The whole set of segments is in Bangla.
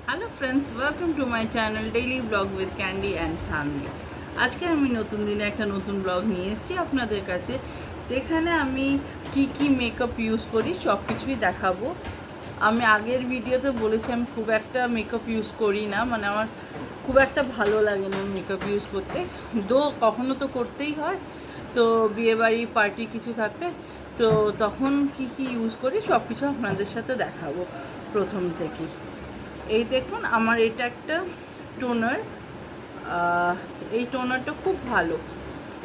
Hello friends, welcome to my channel daily blog with candy and family. আজকে আমি নতুন দিনে একটা নতুন ব্লগ নিয়ে এসেছি আপনাদের কাছে, যেখানে আমি কি মেকআপ ইউজ করি সব কিছুই দেখাবো। আমি আগের ভিডিওতে বলেছি আমি খুব একটা মেকআপ ইউজ করি না, মানে আমার খুব একটা ভালো লাগে না মেকআপ ইউজ করতে, কখনো তো করতেই হয়। তো বিয়েবাড়ি পার্টি কিছু থাকলে তো তখন কি ইউজ করি সব কিছু আপনাদের সাথে দেখাবো প্রথম থেকেই। এই দেখুন, আমার এটা একটা টোনার। এই টোনারটা খুব ভালো।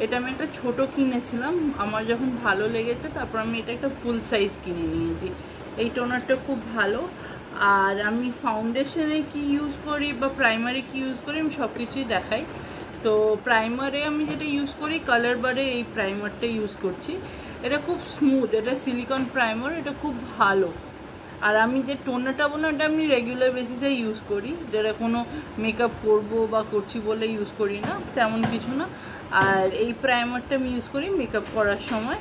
এটা আমি একটা ছোট কিনেছিলাম, আমার যখন ভালো লেগেছে তারপর আমি এটা একটা ফুল সাইজ কিনে নিয়েছি। এই টোনারটা খুব ভালো। আর আমি ফাউন্ডেশনে কি ইউজ করি বা প্রাইমারি কি ইউজ করি আমি সব কিছুই দেখাই। তো প্রাইমারে আমি যেটা ইউজ করি, কালার বারের এই প্রাইমারটা ইউজ করছি। এটা খুব স্মুথ, এটা সিলিকন প্রাইমার, এটা খুব ভালো। আর আমি যে টোনারটা বললাম এটা আমি রেগুলার বেসিসে ইউজ করি, যেটা কোনো মেকআপ করবো বা করছি বলে ইউজ করি না, তেমন কিছু না। আর এই প্রাইমারটা আমি ইউজ করি মেকআপ করার সময়।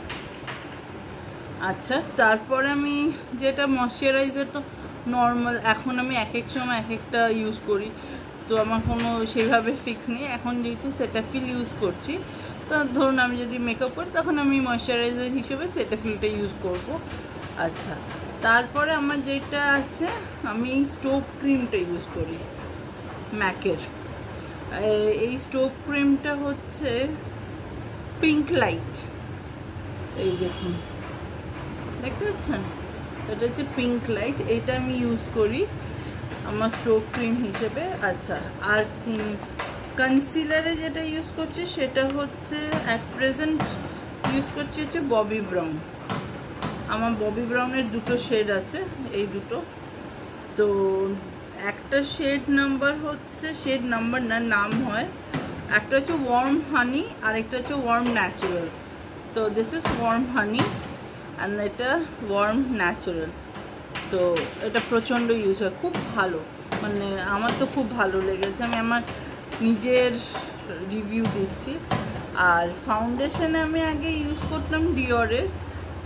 আচ্ছা, তারপর আমি যেটা ময়শ্চারাইজার, তো নর্মাল এখন আমি এক এক সময় এক একটা ইউজ করি, তো আমার কোনো সেইভাবে ফিক্স নেই। এখন যেহেতু সেটাফিল ইউজ করছি, তো ধরুন আমি যদি মেকআপ করি তখন আমি ময়শ্চারাইজার হিসেবে সেটাফিলটা ইউজ করব। আচ্ছা, তারপরে আমার যেটা আছে, আমি স্টোভ ক্রিমটা ইউজ করি ম্যাকের। এই স্টোভ ক্রিমটা হচ্ছে পিঙ্ক লাইট। এই দেখুন, দেখতে পাচ্ছেন, এটা হচ্ছে পিঙ্ক লাইট। এটা আমি ইউজ করি আমার স্টোভ ক্রিম হিসেবে। আচ্ছা, আর কনসিলারে যেটা ইউজ করছি সেটা হচ্ছে অ্যাট প্রেজেন্ট ইউজ করছি হচ্ছে ববি ব্রাউন। আমার ববি ব্রাউনের দুটো শেড আছে, এই দুটো। তো একটা শেড নাম্বার হচ্ছে, শেড নাম্বার না, নাম হয়, একটা হচ্ছে ওয়ার্ম হানি আর একটা হচ্ছে ওয়ার্ম ন্যাচারাল। তো this is warm honey and এটা ওয়ার্ম ন্যাচারাল। তো এটা প্রচণ্ড ইউজ হয়, খুব ভালো, মানে আমার তো খুব ভালো লেগেছে, আমি আমার নিজের রিভিউ দিচ্ছি। আর ফাউন্ডেশনে আমি আগে ইউজ করতাম ডিওরের,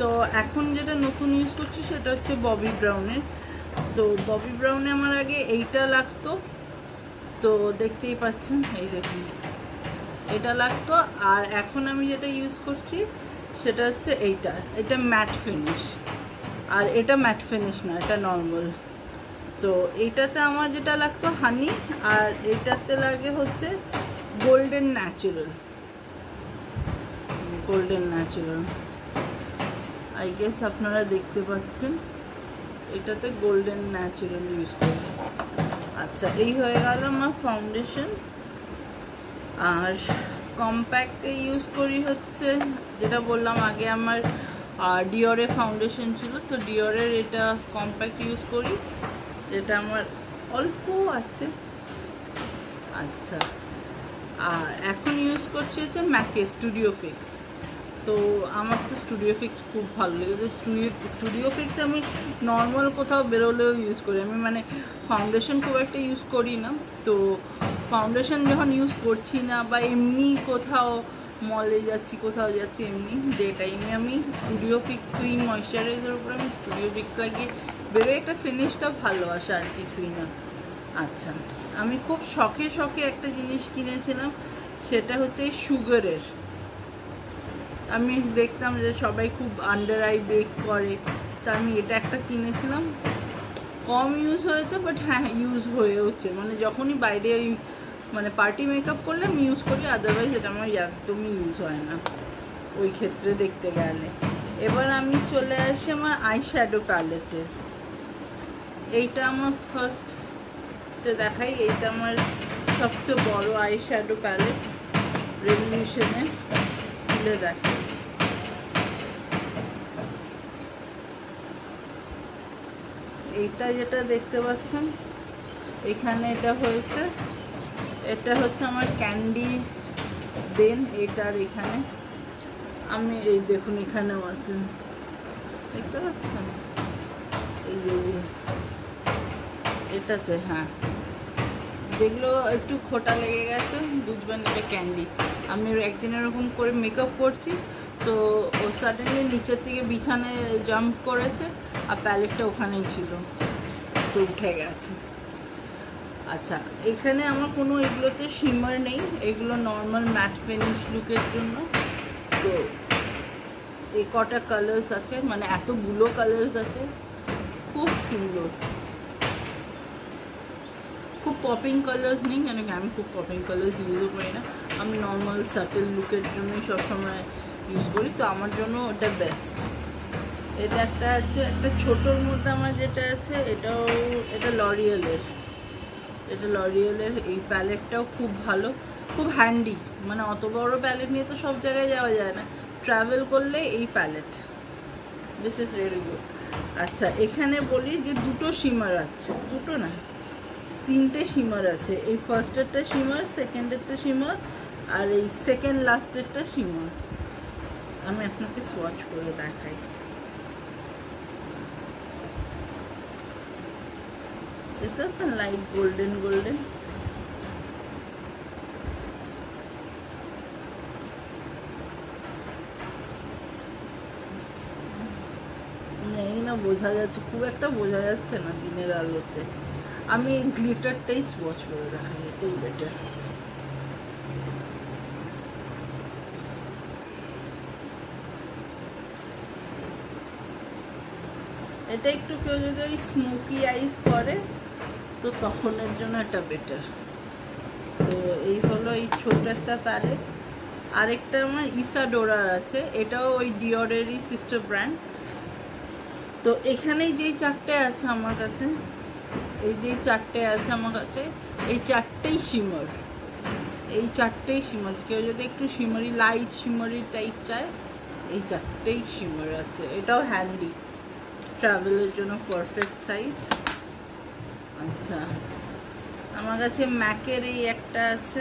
তো এখন যেটা নতুন ইউজ করছি সেটা হচ্ছে ববি ব্রাউনের। তো ববি ব্রাউনে আমার আগে এইটা লাগতো, তো দেখতেই পাচ্ছেন, এই দেখুন এটা লাগতো। আর এখন আমি যেটা ইউজ করছি সেটা হচ্ছে এটা ম্যাট ফিনিশ। আর এটা ম্যাট ফিনিশ না, এটা নর্মাল। তো এইটাতে আমার যেটা লাগতো হানি, আর এটাতে লাগে হচ্ছে golden natural. Golden natural, I guess আপনারা দেখতে পাচ্ছেন, এটাতে গোল্ডেন ন্যাচারাল ইউজ করি। আচ্ছা, এই হয়ে গেল আমার ফাউন্ডেশন। আর কম্প্যাক্টে ইউজ করি হচ্ছে, যেটা বললাম আগে আমার ডিওরের ফাউন্ডেশন ছিল, তো ডিওরের এটা কম্প্যাক্ট ইউজ করি, যেটা আমার অল্প আছে। আচ্ছা, আর এখন ইউজ করছি হচ্ছে ম্যাকে স্টুডিও ফিক্স। তো আমার তো স্টুডিও ফিক্স খুব ভালো লেগেছে। স্টুডিও ফিক্স আমি নর্মাল কোথাও বেরোলেও ইউজ করি, আমি মানে ফাউন্ডেশন খুব একটা ইউজ করি না। তো ফাউন্ডেশন যখন ইউজ করছি না বা এমনি কোথাও মলে যাচ্ছি, কোথাও যাচ্ছি, এমনি ডে টাইমে আমি স্টুডিও ফিক্স ক্রিম ময়শ্চারাইজার উপরে আমি স্টুডিও ফিক্স লাগিয়ে বেরোয়, একটা ফিনিশটা ভালো আসে, আর কিছুই না। আচ্ছা, আমি খুব শখে একটা জিনিস কিনেছিলাম, সেটা হচ্ছে এই সুগারের। আমি দেখতাম যে সবাই খুব আন্ডার আই বেক করে, তা আমি এটা একটা কিনেছিলাম। কম ইউজ হয়েছে, বাট হ্যাঁ ইউজ হয়েওছে, মানে যখনই বাইরে মানে পার্টি মেকআপ করলে আমি ইউজ করি, আদারওয়াইজ এটা আমার একদমই ইউজ হয় না ওই ক্ষেত্রে দেখতে গেলে। এবার আমি চলে আসি আমার আই শ্যাডো প্যালেটের। এইটা আমার ফার্স্ট দেখাই, এইটা আমার সবচেয়ে বড় আই শ্যাডো প্যালেট, রেভলিউশনের। খুলে দেখাই, এইটা যেটা দেখতে পাচ্ছেন এখানে, এটা হচ্ছে আমার ক্যান্ডি দেন। এটার এখানে আমি এই দেখুন, এখানেও আছে, দেখতে পাচ্ছেন, এই যে এটাতে, হ্যাঁ, যেগুলো একটু খোটা লেগে গেছে বুঝবেন এটা ক্যান্ডি। আমি একদিন এরকম করে মেকআপ করছি, তো ও সাডেনলি নিচের থেকে বিছানায় জাম্প করেছে, আর প্যালেটটা ওখানেই ছিল, তো উঠে গেছে। আচ্ছা, এখানে আমার কোনো এগুলোতে শিমার নেই, এগুলো নর্মাল ম্যাট ফিনিশ লুকের জন্য। তো এই কটা কালার্স আছে, মানে এতগুলো কালার্স আছে, খুব সুন্দর। খুব পপিং কালার্স নেই, কেন কি আমি খুব পপিং কালার্স ইউজও করি না, আমি নর্মাল সাটেল লুকের জন্যই সবসময় ইউজ করি। তো আমার জন্য ওটা বেস্ট। এটা একটা আছে, একটা ছোটোর মধ্যে আমার যেটা আছে, এটা লরিয়েলের। এটা লরিয়েলের এই প্যালেটটাও খুব ভালো, খুব হ্যান্ডি। মানে অত বড় প্যালেট নিয়ে তো সব জায়গায় যাওয়া যায় না, ট্রাভেল করলে এই palette this is really good. আচ্ছা, এখানে বলি যে দুটো শিমার আছে, দুটো না, তিনটে শিমার আছে। এই ফার্স্টেরটা শিমার, সেকেন্ডেরটা শিমার, আর এই সেকেন্ড লাস্টেরটা শিমার। আমি আপনাকে সোয়াচ করে দেখাই। দেখতে পাচ্ছেন লাইট গোল্ডেন গোল্ডেন। নেই না, বোঝা যাচ্ছে, খুব একটা বোঝা যাচ্ছে না দিনের আলোতে। আমি গ্লিটারটাই সোয়াচ করে দেখাই, এটাই বেটার। এটা একটু কেউ যদি ওই স্মোকি আইস করে তো তখনের জন্য এটা বেটার। তো এই হলো এই ছোট একটা প্যালেট। আরেকটা আমার ইসাডোরার আছে, এটাও ওই ডিওরেরই সিস্টার ব্র্যান্ড। তো এখানেই যেই চারটে আছে আমার কাছে, এই যেই চারটে আছে আমার কাছে, এই চারটেই শিমার, এই চারটেই শিমার। কেউ যদি একটু শিমারি, লাইট শিমারি টাইপ চায়, এই চারটেই শিমার আছে। এটাও হ্যান্ডি, ট্রাভেলের জন্য পারফেক্ট সাইজ। আচ্ছা, আমার কাছে ম্যাকের এই একটা আছে,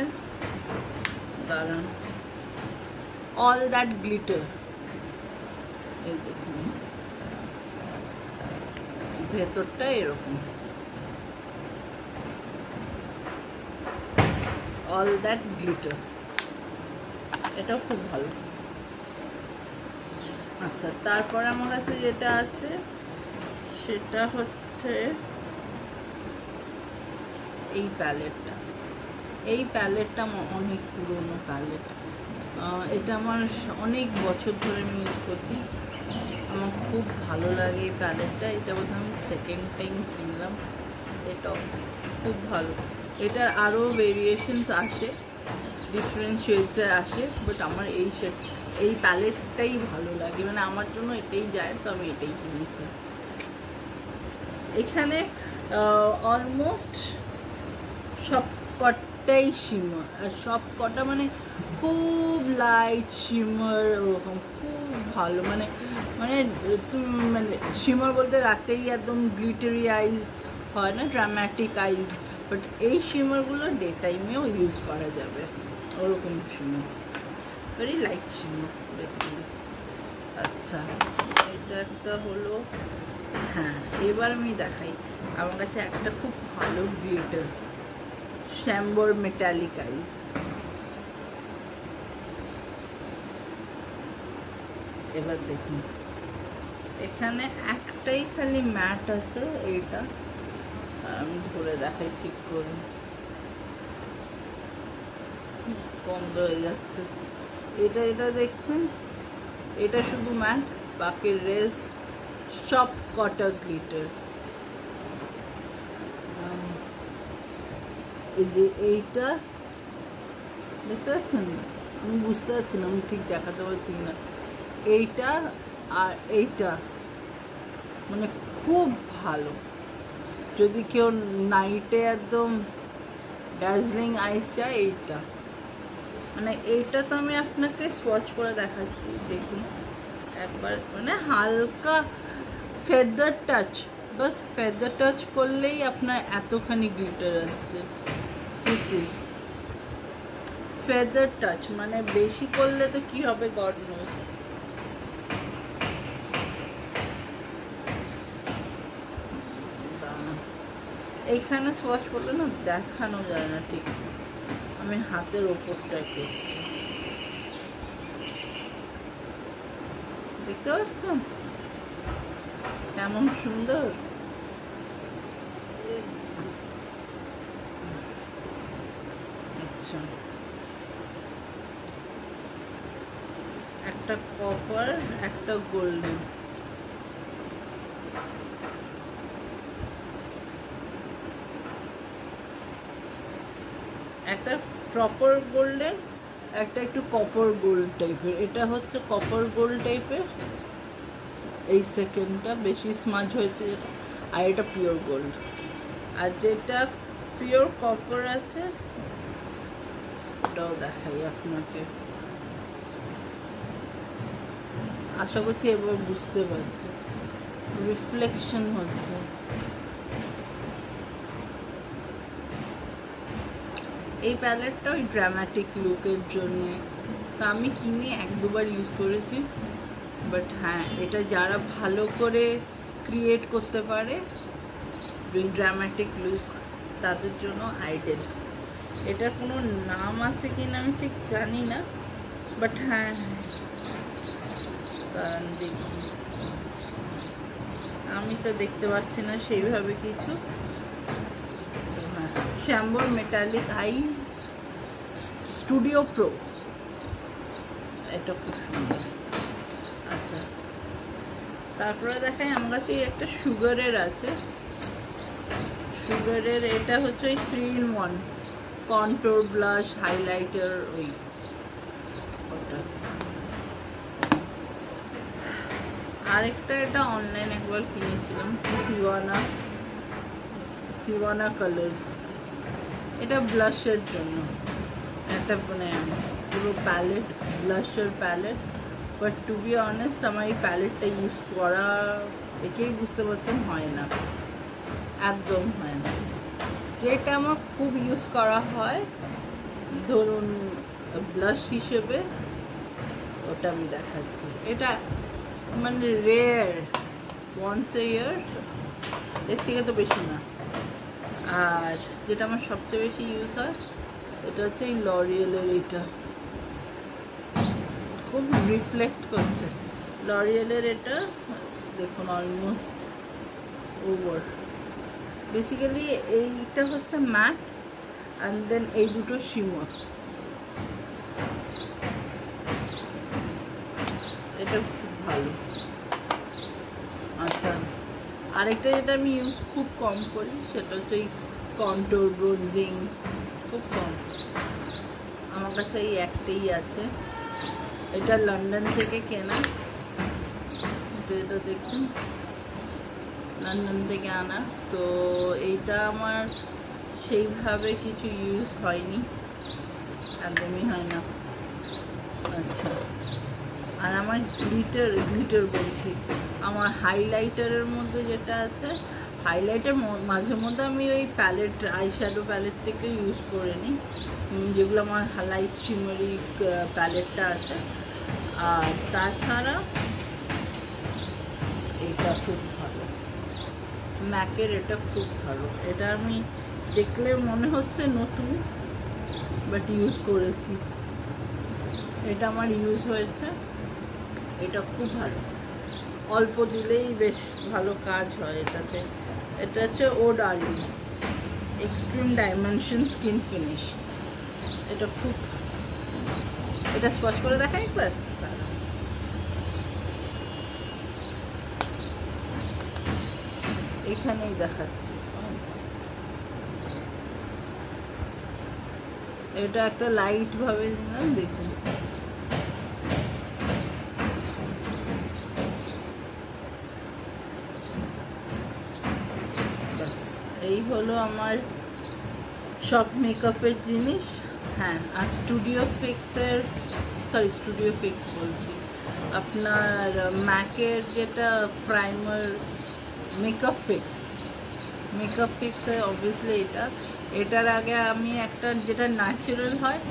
দাঁড়ান, অল দ্যাট গ্লিটার। এই দেখুন, ভেতরটা এরকম, অল দ্যাট গ্লিটার, এটাও খুব ভালো। আচ্ছা, তারপরে আমার কাছে যেটা আছে সেটা হচ্ছে এই প্যালেটটা। এই প্যালেটটা আমার অনেক পুরনো প্যালেট, এটা আমার অনেক বছর ধরে আমি ইউজ করছি, আমার খুব ভালো লাগে এই প্যালেটটা। এটা বোধহয় আমি সেকেন্ড টাইম কিনলাম, এটাও খুব ভালো। এটার আরও ভেরিয়েশনস আসে, ডিফারেন্ট শেডসে আসে, বাট আমার এই প্যালেটটাই ভালো লাগে, মানে আমার জন্য এটাই যায়, তো আমি এটাই কিনেছি। এখানে অলমোস্ট সব কটাই শিমার, আর সব কটা মানে খুব লাইট শিমার, ওরকম খুব ভালো। মানে মানে মানে শিমার বলতে রাতেই একদম গ্লিটারি আইজ হয় না, ড্রামাটিক আইজ, বাট এই শিমারগুলো ডে টাইমেও ইউজ করা যাবে, ওরকম shimmer, very light shimmer basically. আচ্ছা, এটা একটা হলো। হ্যাঁ, এবার আমি দেখাই, আমার কাছে একটা খুব ভালো গ্লিটার, শ্যাম্বর মেটালিক আইজ। এবার দেখুন, এখানে একটাই খালি ম্যাট আছে, এইটা আমি ধরে দেখাই ঠিক করে, বন্ধ হয়ে যাচ্ছে। এটা দেখছেন, এটা শুধু ম্যাট, বাকি রেস্ট সব কটা গ্লিটার। এই যে এইটা দেখতে পাচ্ছেন, আমি বুঝতে পারছি না, আমি ঠিক দেখাতে পারছি কিনা। এইটা আর এইটা মানে খুব ভালো, যদি কেউ নাইটে একদম ডার্জিলিং আইস চায়, এইটা মানে এইটা তো আমি আপনাকে সোয়াচ করে দেখাচ্ছি, দেখুন একবার, মানে হালকা ফেদার টাচ, বাস ফেদার টাচ করলেই আপনার এতখানি গ্লিটার আসছে। সিসি ফেদার টাচ, মানে বেশি করলে তো কি হবে গড নোজ। এইখানে সোয়াচ করলে না দেখানো যায় না ঠিক, আমি হাতের ওপরটাই করছি, দেখতে পাচ্ছেন কেমন সুন্দর। আচ্ছা, একটা কপার, একটা গোল্ডেন। একটা প্রপার গোল্ডেন, একটা একটু কপার গোল্ড টাইপের। এটা হচ্ছে কপার গোল্ড টাইপের, এই সেকেন্ডটা বেশি স্মাজ হয়েছে যেটা, আর এটা পিওর গোল্ড। আর যেটা পিওর কপার আছে ওটাও দেখাই আপনাকে, আশা করছি এবার বুঝতে পারছি, রিফ্লেকশন হচ্ছে। এই প্যালেটটা ওই ড্রামাটিক লুকের জন্য, তা আমি কিনে 1-2 বার ইউজ করেছি। বাট হ্যাঁ, এটা যারা ভালো করে ক্রিয়েট করতে পারে ড্রামাটিক লুক, তাদের জন্য আইডেল। এটার কোনো নাম আছে কিনা আমি ঠিক জানি না, বাট হ্যাঁ দেখি, আমি তো দেখতে পাচ্ছি না সেইভাবে কিছু। শ্যাম্বর মেটালিক আই স্টুডিও প্রো, এটা খুব সুন্দর। আচ্ছা, তারপরে দেখাই আমার কাছে একটা সুগারের আছে। সুগারের এটা হচ্ছে ওই 3-in-1 কন্ট্রোর, ব্লাশ, হাইলাইটার, ওই ওটা। আরেকটা এটা অনলাইন একবার কিনেছিলাম, সিওয়ানা কালার্স। এটা ব্লাশের জন্য একটা মানে পুরো প্যালেট, ব্লাশের palette. But to be honest, আমার এই প্যালেটটা ইউজ করা দেখেই বুঝতে পারছেন হয় না, একদম হয় না। যেটা আমার খুব ইউজ করা হয় ধরুন ব্লাশ হিসেবে, ওটা আমি দেখাচ্ছি। এটা মানে রেয়ার, ওয়ান্স এ ইয়ার, এর থেকে তো বেশি না। আর যেটা আমার সবচেয়ে বেশি ইউজ হয় এটা হচ্ছে এই লরিয়েলের, এটা খুব রিফ্লেক্ট করছে। লরিয়েলের এটা দেখুন অলমোস্ট ওভার। বেসিক্যালি এইটা হচ্ছে ম্যাট, অ্যান্ড দেন এই দুটো শিমার। এটা খুব ভালো। আচ্ছা, আরেকটা যেটা আমি ইউজ খুব কম করি সেটা হচ্ছে এই কন্ট্রোর ব্রোনজিং, খুব কম। আমার কাছে এই একটাই আছে, এটা লন্ডন থেকে কেনা, যেটা দেখছেন লন্ডন থেকে আনা। তো এইটা আমার সেইভাবে কিছু ইউজ হয়নি, একদমই হয় না। আচ্ছা, আর আমার গ্লিটার বলছি, আমার হাইলাইটারের মধ্যে যেটা আছে, হাইলাইটার মাঝে মধ্যে আমি ওই প্যালেট, আইশ্যাডো প্যালেট থেকে ইউজ করে নিই, যেগুলো আমার লাইট শিমারি প্যালেটটা আছে। আর তাছাড়া এটা খুব ভালো, ম্যাকের এটা খুব ভালো। এটা আমি দেখলে মনে হচ্ছে নতুন, বাট ইউজ করেছি, এটা আমার ইউজ হয়েছে, এটা খুব ভালো, অল্প দিলেই বেশ ভালো কাজ হয় এটাতে। এটা হচ্ছে ও darling extreme dimension skin finish, এটা খুব, এটা স্পচ করে দেখাই একবার। এখানেই দেখাচ্ছি, এটা একটা লাইট ভাবে দিলাম, দেখুন এই হলো আমার সব মেকআপের জিনিস। হ্যাঁ, আর স্টুডিও ফিক্স বলছি, আপনার ম্যাকের যেটা প্রাইমার মেকআপ ফিক্সে অবভিয়াসলি এটার আগে আমি একটা যেটা ন্যাচারাল হয়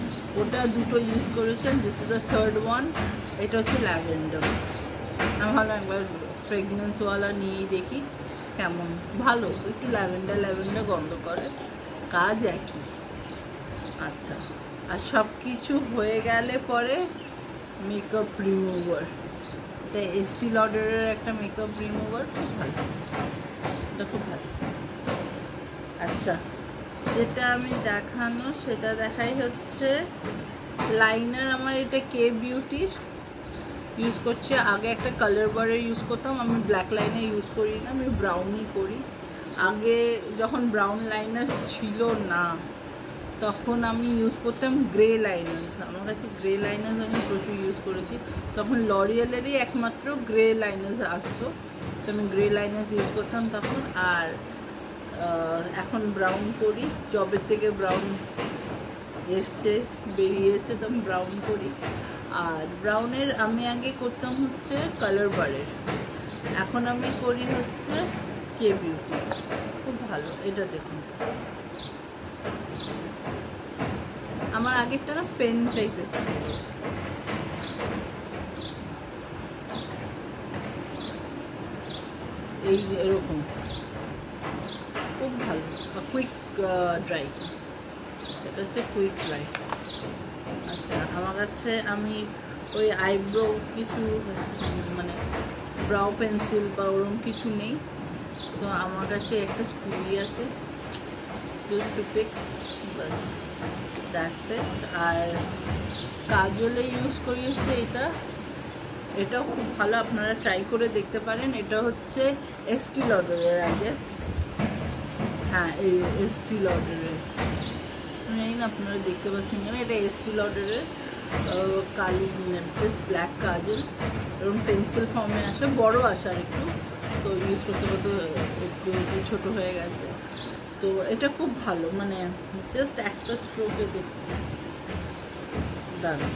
ওটা দুটো ইউজ করেছেন, this is the third one. এটা হচ্ছে ল্যাভেন্ডার। আমি ভালো একবার ফ্রেগনেন্সওয়ালা নিয়েই দেখি কেমন, ভালো, একটু ল্যাভেন্ডার গন্ধ করে, কাজ একই। আচ্ছা, আর সব কিছু হয়ে গেলে পরে মেকআপ রিমুভার, এটা এস্টি লডারের একটা মেকআপ রিমুভার, খুব ভালো, এটা খুব ভালো। আচ্ছা, যেটা আমি দেখানো সেটা দেখাই হচ্ছে লাইনার। আমার এটা কে বিউটির ইউজ করছি। আগে একটা কালার বারের ইউজ করতাম, আমি ব্ল্যাক লাইনার ইউজ করি না, আমি ব্রাউনই করি। আগে যখন ব্রাউন লাইনার ছিল না তখন আমি ইউজ করতাম গ্রে লাইনার্স। আমার কাছে গ্রে লাইনার্স আমি প্রচুর ইউজ করেছি। তখন লরিয়ালেরই একমাত্র গ্রে লাইনার্স আসতো, তো আমি গ্রে লাইনার্স ইউজ করতাম তখন। আর এখন ব্রাউন করি, জবের থেকে ব্রাউন এসছে বেরিয়েছে, তো আমি ব্রাউন করি। আর ব্রাউনের আমি আগে করতাম হচ্ছে কালার বারের, এখন আমি করি হচ্ছে কে বিউটি। খুব ভালো, এটা দেখুন। আমার আগেরটা না পেন টাইপের ছিল, এই এরকম, খুব ভালো। কুইক ড্রাই, এটা হচ্ছে কুইক ড্রাই। আচ্ছা, আমার কাছে আমি ওই আইব্রো কিছু মানে ব্রাউ পেন্সিল বা ওরকম কিছু নেই, তো আমার কাছে একটা স্পুলি আছে, বাস দ্যাটস ইট। আর কাজলে ইউজ করি হচ্ছে এটা, এটাও খুব ভালো, আপনারা ট্রাই করে দেখতে পারেন। এটা হচ্ছে এস্টি লডারের, আই গেস, হ্যাঁ এই এস্টি লডারের, জানি না আপনারা দেখতে পাচ্ছেন কিনা। এটা এস্টি লডারের কালি জাস্ট ব্ল্যাক কাজল, এরকম পেন্সিল ফর্মে আসে, বড় আসে আর একটু, তো ইউজ করতে করতে একটু ছোটো হয়ে গেছে। তো এটা খুব ভালো, মানে জাস্ট একটা স্ট্রোকে দাঁড়ান,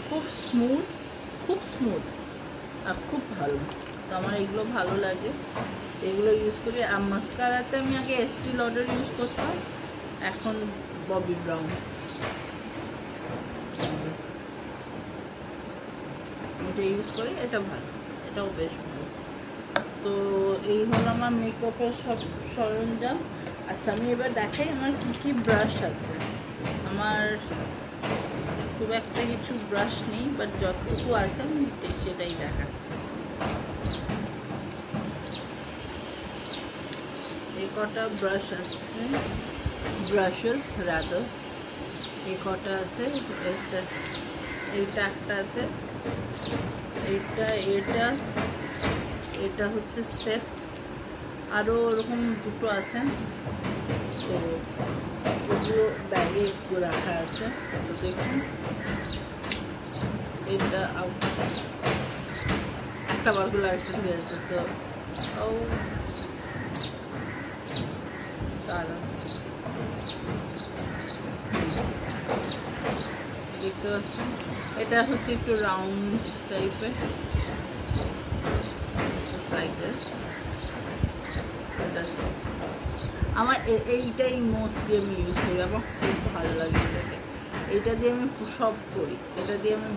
খুব স্মুথ, খুব স্মুথ আর খুব ভালো। তো আমার এগুলো ভালো লাগে, এগুলো ইউজ করি। আর মাস্কারাতে আমি আগে এস্টি লডার ইউজ করতাম, এখন ববি ব্রাউন, এটা ইউজ করি, এটা ভালো, এটাও বেশ ভালো। তো এই হলো আমার মেকআপের সব সরঞ্জাম। আচ্ছা, আমি এবার দেখাই আমার কি কি ব্রাশ আছে। আমার খুব একটা কিছু ব্রাশ নেই, বাট যতটুকু আছে আমি সেটাই দেখাচ্ছি। এই কটা ব্রাশ আছে, ব্রাশেস রাদার, এই কটা আছে। এইটা একটা আছে, এটা হচ্ছে সেট, আরও ওরকম দুটো আছে, তো ওগুলো ব্যাগে একটু রাখা আছে। তো দেখুন, এটা একটা বারগুলো একটা আছে, তো ও দাঁড়ান, দেখতে পাচ্ছেন এটা হচ্ছে একটু রাউন্ড টাইপের, লাইক দিস। আমার এইটাই মোস্টলি আমি ইউজ করি, আমার খুব ভালো লাগে এটাকে। এইটা দিয়ে আমি সব করি, এটা দিয়ে আমি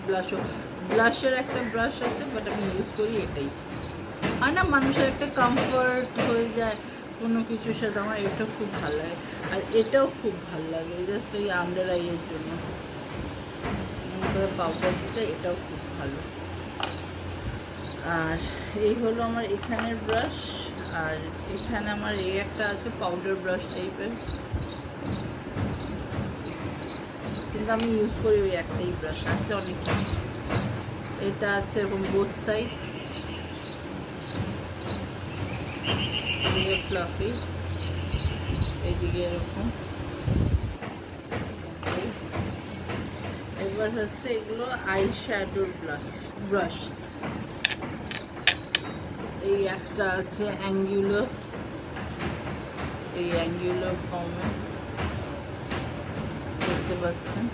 ব্লাশের একটা ব্রাশ আছে, বাট আমি ইউজ করি এটাই। আর না, মানুষের একটা কমফর্ট হয়ে যায় কোনো কিছুর সাথে, আমার এটা খুব ভালো লাগে। আর এটাও খুব ভালো লাগে, জাস্ট এই আন্ডার আইয়ের জন্য পাউডার দিতে, এটাও খুব ভালো। আর এই হলো আমার এখানের ব্রাশ, আর এখানে আমার এই একটা আছে পাউডার ব্রাশ টাইপের, কিন্তু আমি ইউজ করি ওই একটাই ব্রাশ, আছে অনেক কিছু। এটা আছে এবং বোথ সাইড, এদিকে ফ্লাফি, এইদিকে এরকম। এবার হচ্ছে এগুলো আই শ্যাডোর ব্রাশ, এই একটা আছে অ্যাঙ্গুলার, এই অ্যাঙ্গুলার ফর্মে দেখতে পাচ্ছেন,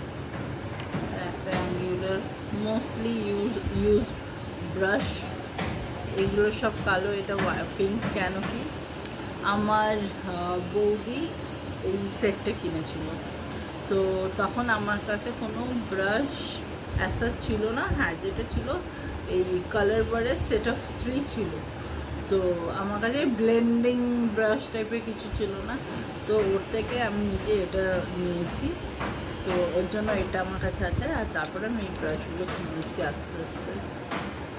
একটা অ্যাঙ্গুলার মোস্টলি ইউজ ব্রাশ। এগুলো সব কালো, এটা পিঙ্ক। কেন কি আমার বৌদি এই সেটটা কিনেছিল, তো তখন আমার কাছে কোনো ব্রাশ অ্যাসার ছিল না। হ্যাঁ, যেটা ছিল এই কালার বারের সেট অফ 3 ছিল, তো আমার কাছে ব্লেন্ডিং ব্রাশ টাইপের কিছু ছিল না, তো ওর থেকে আমি নিজে এটা নিয়েছি। তো ওর জন্য এটা আমার কাছে আছে। আর তারপরে আমি এই ব্রাশগুলো কিনেছি আস্তে আস্তে,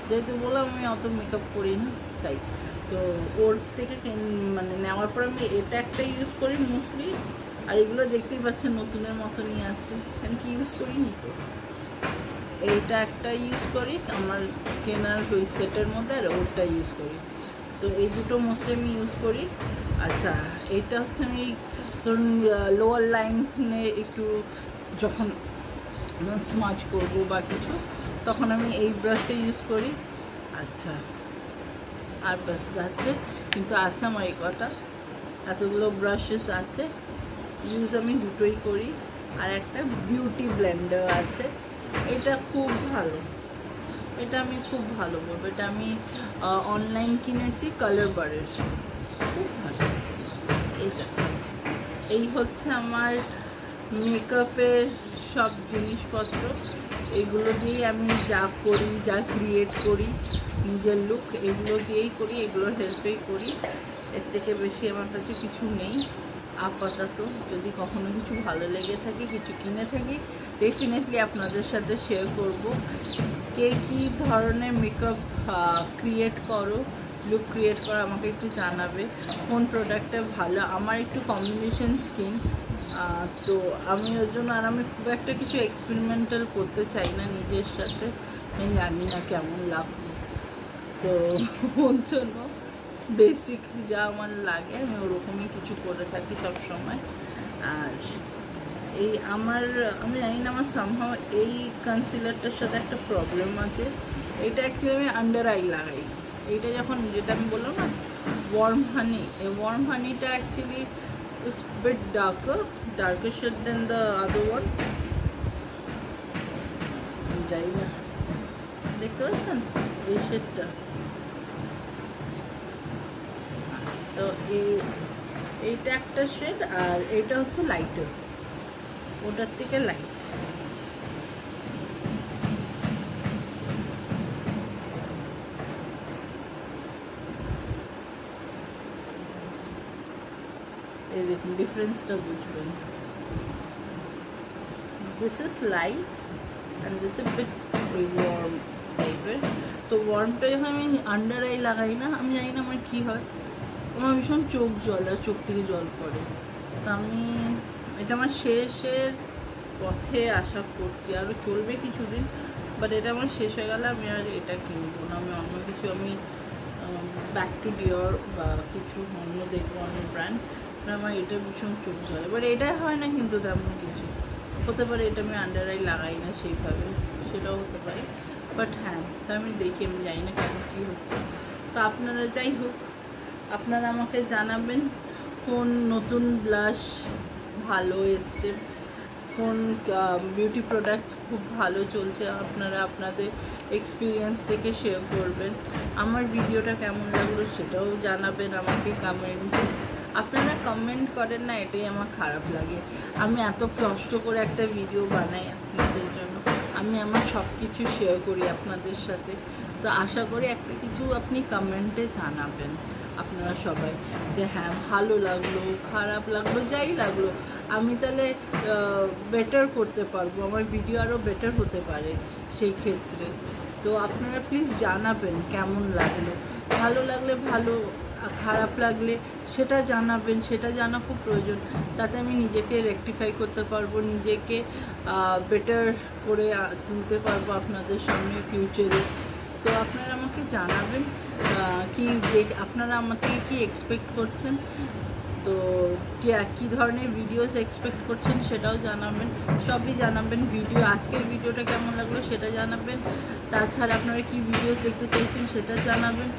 যেহেতু বললাম আমি অত মেকআপ করি না তাই। তো ওর থেকে মানে নেওয়ার পর আমি এটা একটা ইউজ করি মোস্টলি। আর এগুলো দেখতেই পাচ্ছেন নতুনের মতনই আছে, আমি কি ইউজ করিনি তো। এইটা একটা ইউজ করি আমার কেনার ওই সেটের মধ্যে, আর ওরটা ইউজ করি। তো এই দুটো মোস্টলি আমি ইউজ করি। আচ্ছা, এইটা হচ্ছে আমি ধরুন লোয়ার লাইনে একটু যখন স্মাচ করবো বা কিছু, তখন আমি এই ব্রাশটা ইউজ করি। আচ্ছা, আর বাস দ্যাটস ইট। কিন্তু আছে আমার এই কটা, এতগুলো ব্রাশেস আছে, ইউজ আমি দুটোই করি। আর একটা বিউটি ব্লেন্ডার আছে, এটা খুব ভালো, এটা আমি খুব ভালো বলবো। এটা আমি অনলাইন কিনেছি কালার বারের, খুব ভালো। এই হচ্ছে আমার মেকআপের সব জিনিসপত্র। এগুলো দিয়েই আমি যা করি, যা ক্রিয়েট করি, নিজের লুক এগুলো দিয়েই করি, এগুলোর হেল্পেই করি। এর থেকে বেশি আমার কাছে কিছু নেই আপাতত। যদি কখনো কিছু ভালো লেগে থাকে, কিছু কিনে থাকি, ডেফিনেটলি আপনাদের সাথে শেয়ার করব। কে কী ধরনের মেকআপ ক্রিয়েট করো, লুক ক্রিয়েট করো, আমাকে একটু জানাবে কোন প্রোডাক্টটা ভালো। আমার একটু কম্বিনেশন স্কিন, তো আমি ওর জন্য আর আমি খুব একটা কিছু এক্সপেরিমেন্টাল করতে চাই না নিজের সাথে। আমি জানি না কেমন লাগবে, তো ওর জন্য বেসিক যা আমার লাগে আমি ওরকমই কিছু করে থাকি সব সময়। আর এই আমি জানি না, আমার সামহাও এই কনসিলারটার সাথে একটা প্রবলেম আছে। এটা অ্যাকচুয়ালি আমি আন্ডার আই লাগাই। এইটা যখন, যেটা আমি বললাম না ওয়ার্ম হানি, এই ওয়ার্ম হানিটা actually is bit darker shade than the other one. যাই না, দেখতে পাচ্ছেন এই শেডটা? তো এইটা একটা শেড, আর এটা হচ্ছে লাইটার, ওটার থেকে লাইট। এই দেখুন ডিফারেন্সটা বুঝবেন। This is light and this is bit warm টাইপের। তো ওয়ার্মটা যখন আমি আন্ডার আই লাগাই না, আমি জানি না আমার কী হয়, আমার ভীষণ চোখ জল, আর চোখ থেকে জল পড়ে। তো আমি এটা আমার শেষের পথে আশা করছি, আরও চলবে কিছুদিন, বাট এটা আমার শেষ হয়ে গেলে আমি আর এটা কিনবো না। আমি অন্য কিছু, আমি ব্যাক টু ডিওর বা কিছু অন্য দেখবো, অন্য ব্র্যান্ড। আমার এটা ভীষণ চোখ জ্বলে, বাট এটাই হয় না কিন্তু তেমন কিছু। হতে পারে এটা আমি আন্ডার আই লাগাই না সেইভাবে, সেটাও হতে পারে। বাট হ্যাঁ, তো আমি দেখি, আমি জানি না কেন কী হচ্ছে। তো আপনারা যাই হোক, আপনারা আমাকে জানাবেন কোন নতুন ব্লাশ ভালো এসছে, কোন বিউটি প্রোডাক্টস খুব ভালো চলছে, আপনারা আপনাদের এক্সপিরিয়েন্স থেকে শেয়ার করবেন। আমার ভিডিওটা কেমন লাগলো সেটাও জানাবেন আমাকে কমেন্টে। আপনারা কমেন্ট করেন না, এটাই আমার খারাপ লাগে। আমি এত কষ্ট করে একটা ভিডিও বানাই আপনাদের জন্য, আমি আমার সব কিছু শেয়ার করি আপনাদের সাথে। তো আশা করি একটা কিছু আপনি কমেন্টে জানাবেন আপনারা সবাই, যে হ্যাঁ ভালো লাগলো, খারাপ লাগলো, যাই লাগলো, আমি তাহলে বেটার করতে পারবো, আমার ভিডিও আরও বেটার হতে পারে সেই ক্ষেত্রে। তো আপনারা প্লিজ জানাবেন কেমন লাগলো, ভালো লাগলে ভালো, খারাপ লাগলে সেটা জানাবেন, সেটা জানা খুব প্রয়োজন। তাতে আমি নিজেকে রেকটিফাই করতে পারবো, নিজেকে বেটার করে তুলতে পারবো আপনাদের সামনে ফিউচারে। তো আপনারা আমাকে জানাবেন কি আপনারা আমার থেকে কী এক্সপেক্ট করছেন, তো কী ধরনের ভিডিওস এক্সপেক্ট করছেন সেটাও জানাবেন, সবই জানাবেন। আজকের ভিডিওটা কেমন লাগলো সেটা জানাবেন, তাছাড়া আপনারা কী ভিডিওস দেখতে চাইছেন সেটা জানাবেন,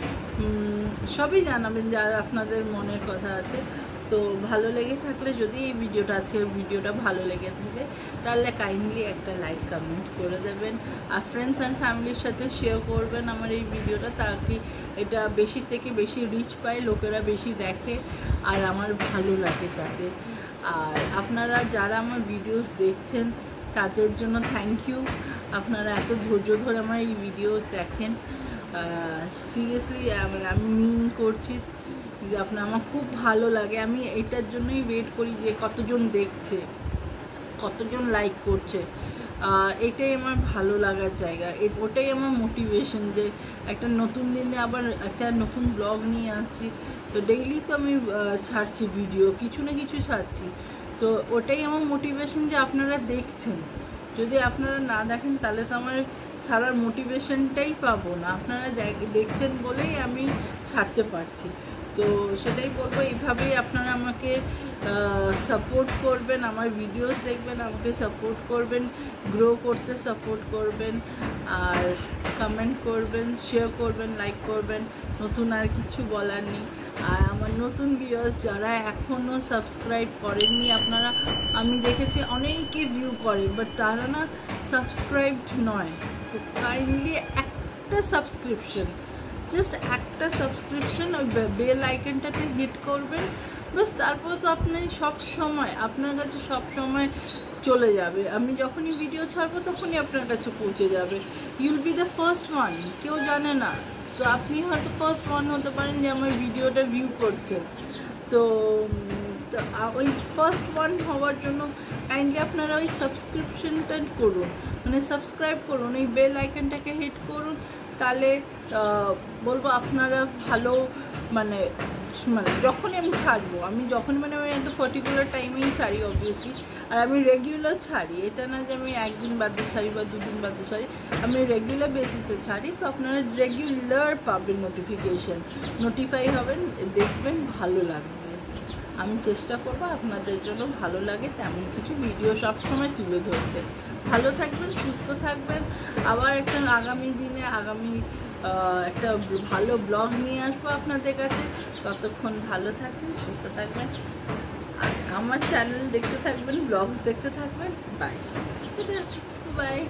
সবই জানাবেন যা আপনাদের মনের কথা আছে। তো ভালো লেগে থাকলে, যদি এই আজকের ভিডিওটা ভালো লেগে থাকে, তাহলে কাইন্ডলি একটা লাইক কমেন্ট করে দেবেন, আর ফ্রেন্ডস অ্যান্ড ফ্যামিলির সাথে শেয়ার করবেন আমার এই ভিডিওটা, তাকি এটা বেশি থেকে বেশি রিচ পায়, লোকেরা বেশি দেখে, আর আমার ভালো লাগে তাতে। আর আপনারা যারা আমার ভিডিওস দেখছেন তাদের জন্য থ্যাংক ইউ। আপনারা এত ধৈর্য ধরে আমার এই ভিডিওস দেখেন, সিরিয়াসলি আমি মিন করছি যে আমার খুব ভালো লাগে। আমি এটার জন্যই ওয়েট করি যে কতজন দেখছে, কতজন লাইক করছে। এটাই আমার ভালো লাগার জায়গা, ওটাই আমার মোটিভেশন যে একটা নতুন দিনে আবার একটা নতুন ব্লগ নিয়ে আসছি। তো ডেইলি তো আমি ছাড়ছি ভিডিও, কিছু না কিছু ছাড়ছি। তো ওটাই আমার মোটিভেশন যে আপনারা দেখছেন। যদি আপনারা না দেখেন তাহলে তো আমার ছাড়ার মোটিভেশনটাই পাবো না। আপনারা দেখছেন বলেই আমি ছাড়তে পারছি। তো সেটাই বলবো, এইভাবেই আপনারা আমাকে সাপোর্ট করবেন, আমার ভিডিওস দেখবেন, আমাকে সাপোর্ট করবেন, গ্রো করতে সাপোর্ট করবেন, আর কমেন্ট করবেন, শেয়ার করবেন, লাইক করবেন। নতুন আর কিছু বলার নেই। আর আমার নতুন ভিউয়ার্স যারা এখনও সাবস্ক্রাইব করেননি, আপনারা, আমি দেখেছি অনেকে ভিউ করে বাট তারা না সাবস্ক্রাইবড নয়। তো কাইন্ডলি একটা সাবস্ক্রিপশন, জাস্ট একটা সাবস্ক্রিপশন, ওই বেল আইকনটাকে হিট করবেন, বাস। তারপর তো আপনি সব সময়, আপনার কাছে সব সময় চলে যাবে। আমি যখনই ভিডিও ছাড়বো তখনই আপনার কাছে পৌঁছে যাবে। You'll be the first one. কেউ জানে না, তো আপনি হয়তো ফার্স্ট ওয়ান হতে পারেন যে আমার ভিডিওটা ভিউ করছেন। তো ওই ফার্স্ট ওয়ান হওয়ার জন্য কাইন্ডলি আপনারা ওই সাবস্ক্রিপশনটা করুন, মানে সাবস্ক্রাইব করুন, ওই বেল আইকনটাকে হিট করুন। তাহলে বলবো আপনারা ভালো, মানে যখনই আমি ছাড়বো, আমি একটা পার্টিকুলার টাইমেই ছাড়ি অবভিয়াসলি। আর আমি রেগুলার ছাড়ি, এটা না যে আমি একদিন বাদে ছাড়ি বা দুদিন বাদে ছাড়ি, আমি রেগুলার বেসিসে ছাড়ি। তো আপনারা রেগুলার পাবেন নোটিফিকেশান, নোটিফাই হবেন, দেখবেন, ভালো লাগবে। আমি চেষ্টা করবো আপনাদের জন্য ভালো লাগে তেমন কিছু ভিডিও সবসময় তুলে ধরতে। ভালো থাকবেন, সুস্থ থাকবেন। আবার একটা আগামী দিনে একটা ভালো ব্লগ নিয়ে আসবো আপনাদের কাছে। ততক্ষণ ভালো থাকবেন, সুস্থ থাকবেন, আর আমার চ্যানেল দেখতে থাকবেন, ব্লগস দেখতে থাকবেন। Bye bye.